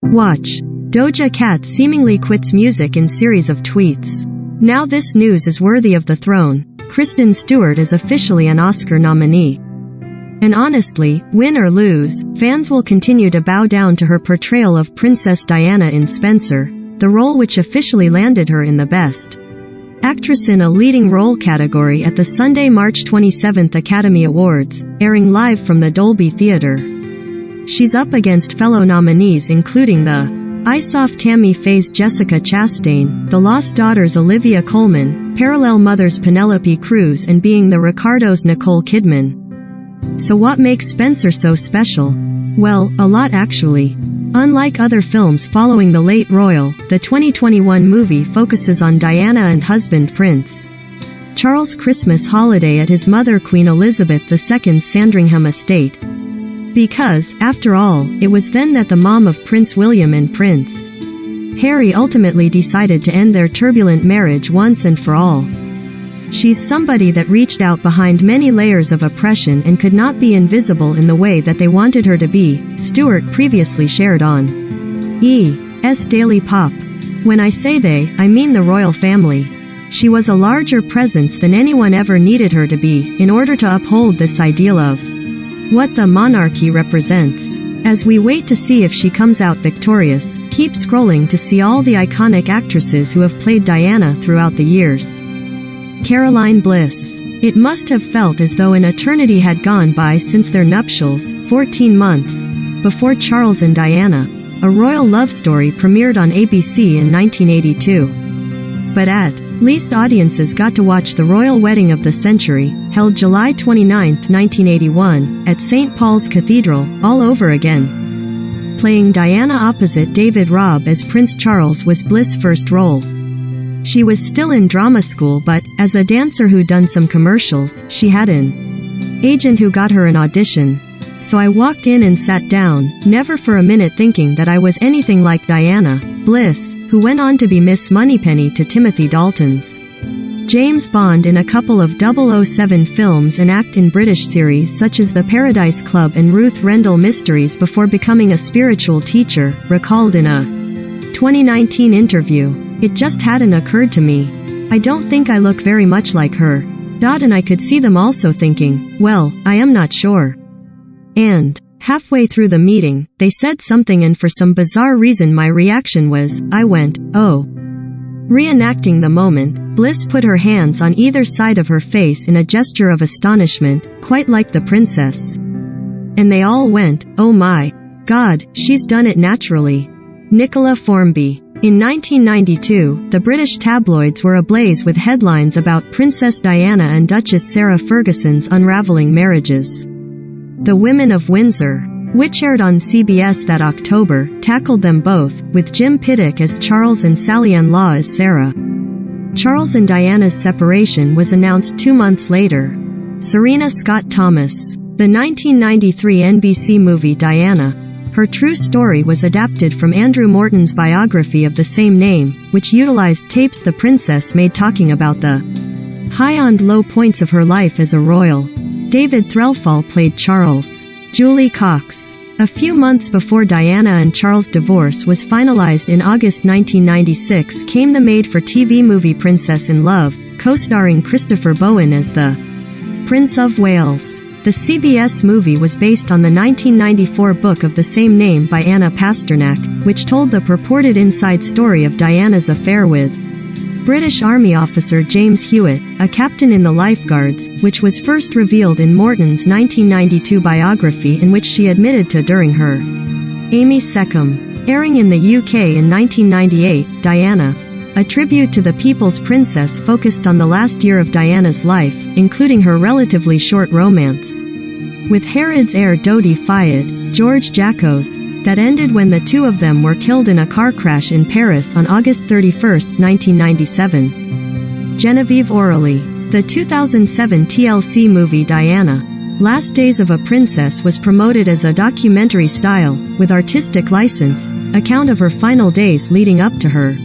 Watch. Doja Cat seemingly quits music in series of tweets. Now this news is worthy of the throne. Kristen Stewart is officially an Oscar nominee. And honestly, win or lose, fans will continue to bow down to her portrayal of Princess Diana in Spencer, the role which officially landed her in the Best Actress in a Leading Role category at the Sunday, March 27 Academy Awards, airing live from the Dolby Theatre. She's up against fellow nominees including the Ice Off Tammy Faye's Jessica Chastain, The Lost Daughters Olivia Colman, Parallel Mothers Penelope Cruz, and Being the Ricardos Nicole Kidman. So what makes Spencer so special? Well, a lot actually. Unlike other films following the late royal, the 2021 movie focuses on Diana and husband Prince Charles' Christmas holiday at his mother Queen Elizabeth II's Sandringham estate. Because, after all, it was then that the mom of Prince William and Prince Harry ultimately decided to end their turbulent marriage once and for all. She's somebody that reached out behind many layers of oppression and could not be invisible in the way that they wanted her to be, Stewart previously shared on E!'s Daily Pop. When I say they, I mean the royal family. She was a larger presence than anyone ever needed her to be, in order to uphold this ideal of what the monarchy represents. As we wait to see if she comes out victorious, keep scrolling to see all the iconic actresses who have played Diana throughout the years. Caroline Bliss. It must have felt as though an eternity had gone by since their nuptials, 14 months before Charles and Diana, a royal love story premiered on ABC in 1982. But at least audiences got to watch the royal wedding of the century, held July 29, 1981, at St. Paul's Cathedral, all over again. Playing Diana opposite David Robb as Prince Charles was Bliss' first role. She was still in drama school, but, as a dancer who'd done some commercials, she had an agent who got her an audition. So I walked in and sat down, never for a minute thinking that I was anything like Diana, Bliss, who went on to be Miss Moneypenny to Timothy Dalton's James Bond in a couple of 007 films and act in British series such as The Paradise Club and Ruth Rendell Mysteries before becoming a spiritual teacher, recalled in a 2019 interview. It just hadn't occurred to me. I don't think I look very much like her. And I could see them also thinking, well, I am not sure. And halfway through the meeting, they said something and for some bizarre reason my reaction was, I went, oh. Reenacting the moment, Bliss put her hands on either side of her face in a gesture of astonishment, quite like the princess. And they all went, oh my God, she's done it naturally. Nicola Formby. In 1992, the British tabloids were ablaze with headlines about Princess Diana and Duchess Sarah Ferguson's unraveling marriages. The Women of Windsor, which aired on CBS that October, tackled them both, with Jim Piddock as Charles and Sally Ann Law as Sarah. Charles and Diana's separation was announced 2 months later. Serena Scott Thomas. The 1993 NBC movie Diana. Her true story was adapted from Andrew Morton's biography of the same name, which utilized tapes the princess made talking about the high and low points of her life as a royal. David Threlfall played Charles. Julie Cox. A few months before Diana and Charles' divorce was finalized in August 1996 came the made-for-TV movie Princess in Love, co-starring Christopher Bowen as the Prince of Wales. The CBS movie was based on the 1994 book of the same name by Anna Pasternak, which told the purported inside story of Diana's affair with British Army officer James Hewitt, a captain in the Lifeguards, which was first revealed in Morton's 1992 biography in which she admitted to during her Amy Seckham. Airing in the UK in 1998, Diana, a tribute to the People's Princess focused on the last year of Diana's life, including her relatively short romance with Harrod's heir Dodi Fayed, George Jacos, that ended when the two of them were killed in a car crash in Paris on August 31, 1997. Genevieve Orally. The 2007 TLC movie Diana, Last Days of a Princess was promoted as a documentary style, with artistic license, account of her final days leading up to her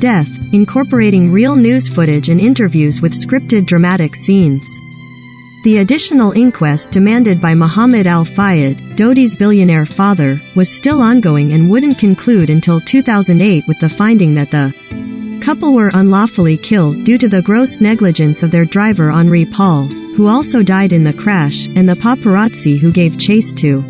death, incorporating real news footage and interviews with scripted dramatic scenes. The additional inquest demanded by Mohammed Al-Fayed, Dodi's billionaire father, was still ongoing and wouldn't conclude until 2008 with the finding that the couple were unlawfully killed due to the gross negligence of their driver Henri Paul, who also died in the crash, and the paparazzi who gave chase to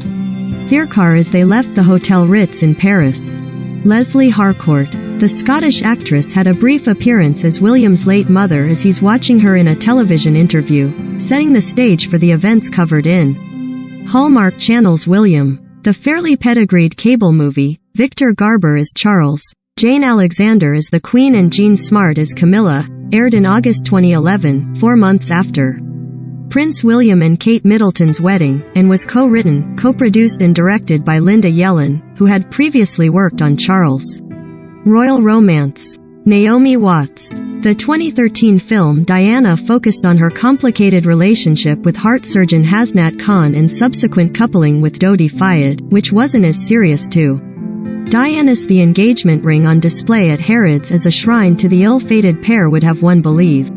their car as they left the Hotel Ritz in Paris. Leslie Harcourt, the Scottish actress, had a brief appearance as William's late mother as he's watching her in a television interview, setting the stage for the events covered in Hallmark Channel's William. The fairly pedigreed cable movie, Victor Garber as Charles, Jane Alexander as the Queen and Jean Smart as Camilla, aired in August 2011, 4 months after Prince William and Kate Middleton's wedding, and was co-written, co-produced and directed by Linda Yellen, who had previously worked on Charles' Royal Romance. Naomi Watts. The 2013 film Diana focused on her complicated relationship with heart surgeon Hasnat Khan and subsequent coupling with Dodi Fayed, which wasn't as serious too. Diana's the engagement ring on display at Harrods as a shrine to the ill-fated pair would have one believe.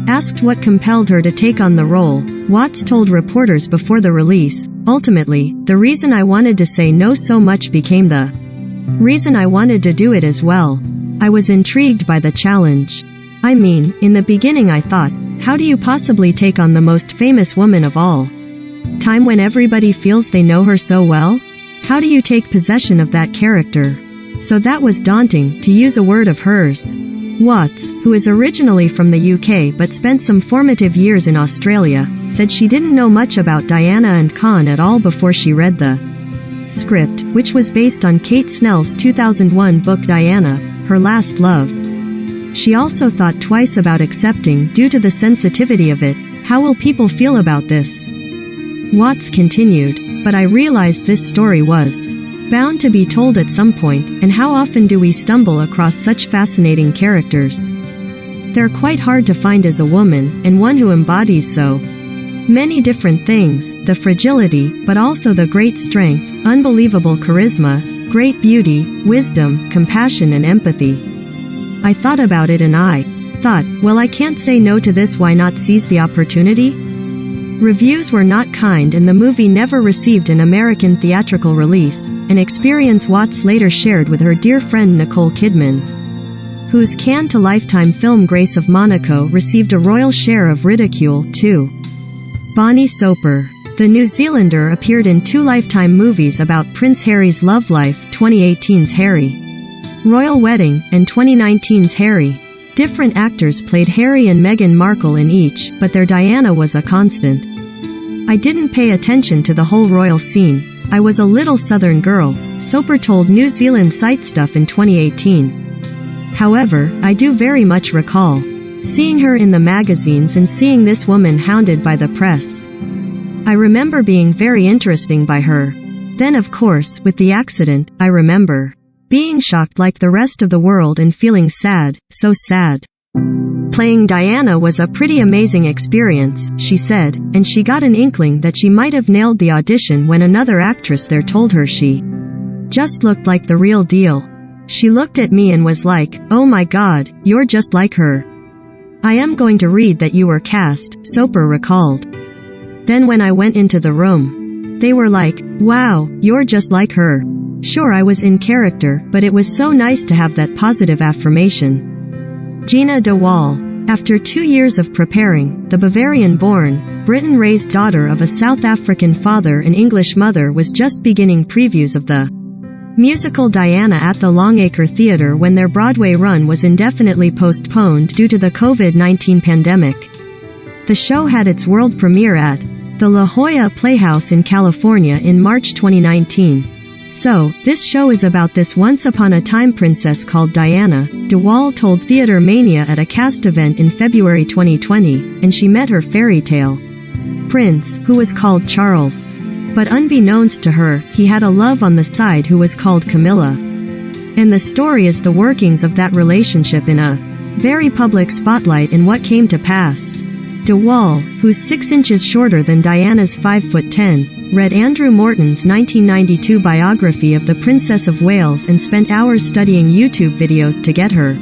Asked what compelled her to take on the role, Watts told reporters before the release, "Ultimately, the reason I wanted to say no so much became the reason I wanted to do it as well. I was intrigued by the challenge. I mean, in the beginning I thought, how do you possibly take on the most famous woman of all time when everybody feels they know her so well? How do you take possession of that character? So that was daunting, to use a word of hers." Watts, who is originally from the UK but spent some formative years in Australia, said she didn't know much about Diana and Khan at all before she read the script, which was based on Kate Snell's 2001 book Diana, Her Last Love. She also thought twice about accepting due to the sensitivity of it. How will people feel about this? Watts continued, "But I realized this story was bound to be told at some point, and how often do we stumble across such fascinating characters? They're quite hard to find as a woman, and one who embodies so many different things, the fragility, but also the great strength, unbelievable charisma, great beauty, wisdom, compassion and empathy." I thought about it and I thought, well, I can't say no to this, why not seize the opportunity? Reviews were not kind and the movie never received an American theatrical release, an experience Watts later shared with her dear friend Nicole Kidman, whose Cannes to Lifetime film Grace of Monaco received a royal share of ridicule, too. Bonnie Soper. The New Zealander appeared in 2 Lifetime movies about Prince Harry's love life, 2018's Harry, Royal Wedding, and 2019's Harry. Different actors played Harry and Meghan Markle in each, but their Diana was a constant. I didn't pay attention to the whole royal scene. I was a little southern girl, Soper told New Zealand Site Stuff in 2018. However, I do very much recall seeing her in the magazines and seeing this woman hounded by the press. I remember being very interesting by her. Then of course, with the accident, I remember being shocked like the rest of the world and feeling sad, so sad. Playing Diana was a pretty amazing experience, she said, and she got an inkling that she might have nailed the audition when another actress there told her she just looked like the real deal. She looked at me and was like, "Oh my God, you're just like her. I am going to read that you were cast," Soper recalled. Then when I went into the room, they were like, "Wow, you're just like her." Sure, I was in character, but it was so nice to have that positive affirmation. Gina De Wall. After 2 years of preparing, the Bavarian-born, Britain-raised daughter of a South African father and English mother was just beginning previews of the musical Diana at the Longacre Theatre when their Broadway run was indefinitely postponed due to the COVID-19 pandemic. The show had its world premiere at the La Jolla Playhouse in California in March 2019. So, this show is about this once-upon-a-time princess called Diana, De Wall told Theatre Mania at a cast event in February 2020, and she met her fairy tale prince, who was called Charles. But unbeknownst to her, he had a love on the side who was called Camilla. And the story is the workings of that relationship in a very public spotlight in what came to pass. De Wall, who's 6 inches shorter than Diana's 5'10", read Andrew Morton's 1992 biography of the Princess of Wales and spent hours studying YouTube videos to get her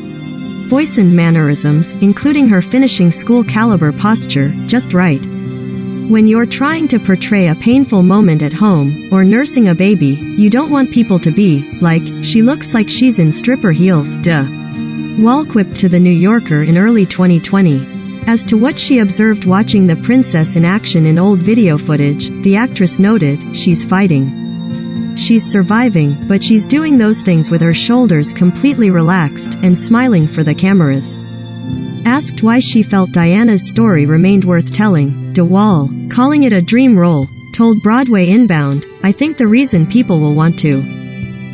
voice and mannerisms, including her finishing school caliber posture, just right. When you're trying to portray a painful moment at home, or nursing a baby, you don't want people to be like, she looks like she's in stripper heels, duh. Wall quipped to The New Yorker in early 2020. As to what she observed watching the princess in action in old video footage, the actress noted, she's fighting. She's surviving, but she's doing those things with her shoulders completely relaxed, and smiling for the cameras. Asked why she felt Diana's story remained worth telling, De Wall, calling it a dream role, told Broadway Inbound, I think the reason people will want to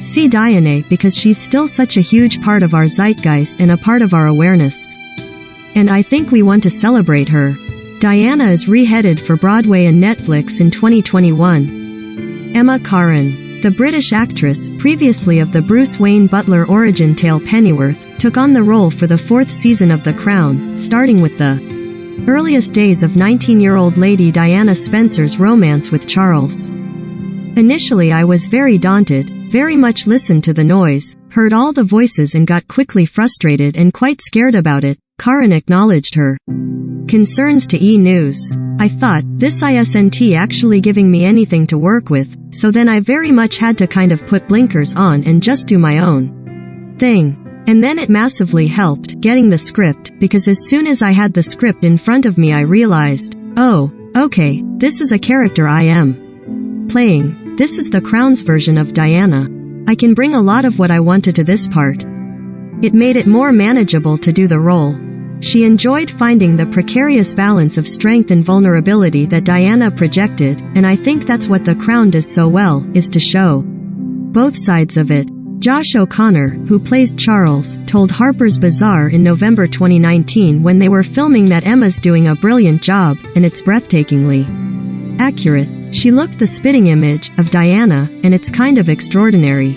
see Diana because she's still such a huge part of our zeitgeist and a part of our awareness. And I think we want to celebrate her. Diana is re-headed for Broadway and Netflix in 2021. Emma Caron, the British actress, previously of the Bruce Wayne Butler origin tale Pennyworth, took on the role for the 4th season of The Crown, starting with the earliest days of 19-year-old Lady Diana Spencer's romance with Charles. Initially I was very daunted, very much listened to the noise, heard all the voices and got quickly frustrated and quite scared about it, Caron acknowledged her concerns to E! News. I thought, this isn't actually giving me anything to work with, so then I very much had to kind of put blinkers on and just do my own thing. And then it massively helped, getting the script, because as soon as I had the script in front of me I realized, oh, okay, this is a character I am playing. This is the Crown's version of Diana. I can bring a lot of what I wanted to this part. It made it more manageable to do the role. She enjoyed finding the precarious balance of strength and vulnerability that Diana projected, and I think that's what The Crown does so well, is to show both sides of it. Josh O'Connor, who plays Charles, told Harper's Bazaar in November 2019 when they were filming that Emma's doing a brilliant job, and it's breathtakingly accurate. She looked the spitting image of Diana, and it's kind of extraordinary.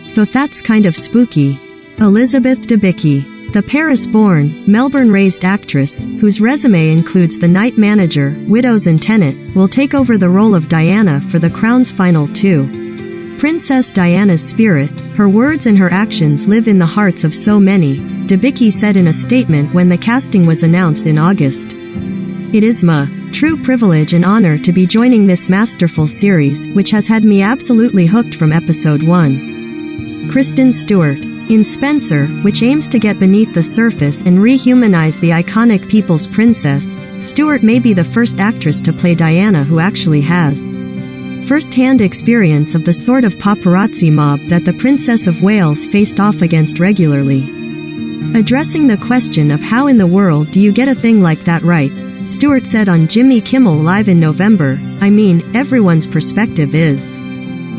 So that's kind of spooky. Elizabeth Debicki, the Paris-born, Melbourne-raised actress, whose resume includes The Night Manager, Widows and Tenet, will take over the role of Diana for The Crown's final 2. Princess Diana's spirit, her words and her actions live in the hearts of so many, Debicki said in a statement when the casting was announced in August. It is my true privilege and honor to be joining this masterful series, which has had me absolutely hooked from episode 1. Kristen Stewart. In Spencer, which aims to get beneath the surface and rehumanize the iconic People's Princess, Stewart may be the first actress to play Diana who actually has first-hand experience of the sort of paparazzi mob that the Princess of Wales faced off against regularly. Addressing the question of how in the world do you get a thing like that right, Stewart said on Jimmy Kimmel Live in November, I mean, everyone's perspective is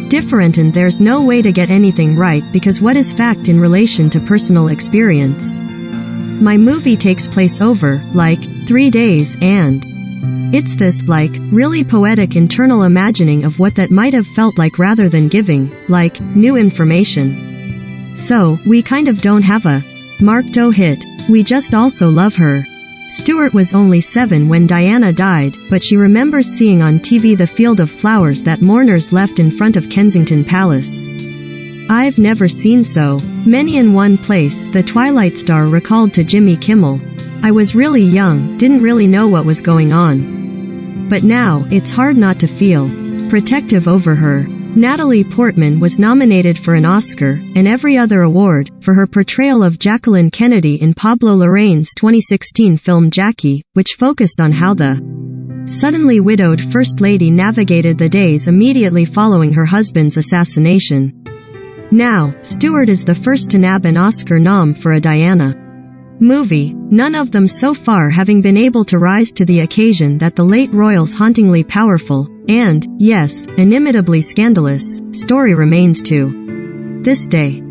different and there's no way to get anything right because what is fact in relation to personal experience? My movie takes place over, 3 days, and it's this, really poetic internal imagining of what that might have felt like rather than giving, new information. So, we kind of don't have a marked hit. We just also love her. Stewart was only 7 when Diana died, but she remembers seeing on TV the field of flowers that mourners left in front of Kensington Palace. I've never seen so many in one place, the Twilight star recalled to Jimmy Kimmel. I was really young, didn't really know what was going on. But now, it's hard not to feel protective over her. Natalie Portman was nominated for an Oscar, and every other award, for her portrayal of Jacqueline Kennedy in Pablo Larraín's 2016 film Jackie, which focused on how the suddenly widowed First Lady navigated the days immediately following her husband's assassination. Now, Stewart is the first to nab an Oscar nom for a Diana movie, none of them so far having been able to rise to the occasion that the late royal's hauntingly powerful, and, yes, inimitably scandalous, story remains to this day.